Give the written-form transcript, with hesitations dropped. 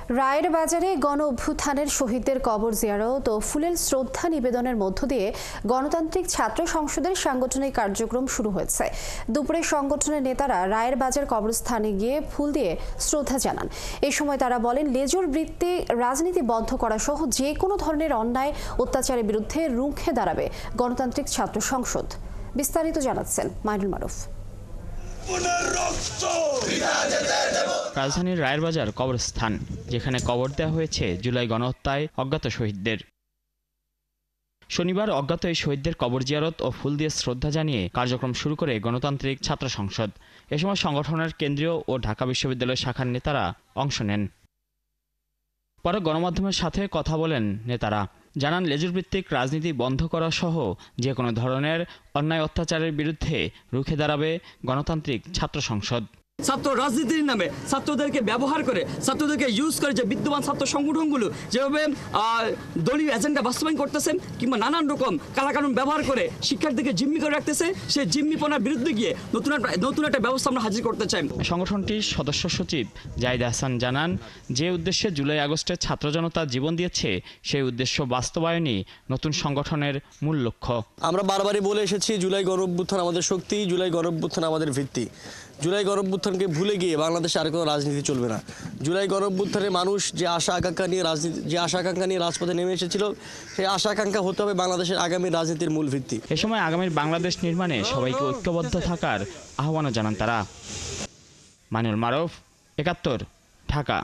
রায়ের বাজারে গণ অভ্যুত্থানের শহীদদের কবর জিয়ারত ও ফুলেল শ্রদ্ধা নিবেদনের মধ্য দিয়ে গণতান্ত্রিক ছাত্র সংসদের সাংগঠনিক কার্যক্রম শুরু হয়েছে। দুপুরে সংগঠনের নেতারা রায়ের বাজার কবরস্থানে গিয়ে ফুল দিয়ে শ্রদ্ধা জানান। এই সময় তারা বলেন, লেজুর বৃত্তি রাজনীতি বন্ধ করা সহ যে কোনো ধরনের অন্যায় অত্যাচারের বিরুদ্ধে রুখে দাঁড়াবে গণতান্ত্রিক ছাত্র সংসদ। বিস্তারিত জানাচ্ছেন মাইনুল মারুফ। রাজধানীর রায়ের বাজার কবরস্থান, যেখানে কবর দেওয়া হয়েছে জুলাই গণহত্যায় অজ্ঞাত শহীদদের। শনিবার অজ্ঞাত এই শহীদদের কবর জিয়ারত ও ফুল দিয়ে শ্রদ্ধা জানিয়ে কার্যক্রম শুরু করে গণতান্ত্রিক ছাত্র সংসদ। এ সময় সংগঠনের কেন্দ্রীয় ও ঢাকা বিশ্ববিদ্যালয় শাখার নেতারা অংশ নেন। পরে গণমাধ্যমের সাথে কথা বলেন নেতারা, জানান লেজুর ভিত্তিক রাজনীতি বন্ধ করা সহ যে কোনো ধরনের অন্যায় অত্যাচারের বিরুদ্ধে রুখে দাঁড়াবে গণতান্ত্রিক ছাত্র সংসদ। ছাত্র রাজনীতির নামে ছাত্রদেরকে ব্যবহার করে, ছাত্রদেরকে ইউজ করে যে বিদ্যমান ছাত্র সংগঠনগুলো যেভাবে দলীয় এজেন্ডা বাস্তবায়ন করতেছেন কিংবা নানান রকম কালাকানুন ব্যবহার করে শিক্ষার্থীকে জিম্মি করে রাখতেছে, সেই জিম্মিপনার বিরুদ্ধে গিয়ে নতুন একটা ব্যবস্থা আমরা হাজির করতে চাই। সংগঠনটির সদস্য সচিব জাহিদ হাসান জানান, যে উদ্দেশ্যে জুলাই আগস্টে ছাত্র জনতা জীবন দিয়েছে সেই উদ্দেশ্য বাস্তবায়নই নতুন সংগঠনের মূল লক্ষ্য। আমরা বারবারই বলে এসেছি, জুলাই গণঅভ্যুত্থান আমাদের শক্তি, জুলাই গণঅভ্যুত্থান আমাদের ভিত্তি। জুলাই গণঅভ্যুত্থানকে ভুলে গিয়ে বাংলাদেশে আর কোনো রাজনীতি চলবে না। জুলাই গণঅভ্যুত্থানে মানুষ যে আশা আকাঙ্ক্ষা নিয়ে রাজপথে নেমে এসেছিল, সেই আশা আকাঙ্ক্ষা হতে হবে বাংলাদেশের আগামী রাজনীতির মূল ভিত্তি। এ সময় আগামীর বাংলাদেশ নির্মাণে সবাইকে ঐক্যবদ্ধ থাকার আহ্বানও জানান তারা। মাইনুল মারুফ, ৭১, ঢাকা।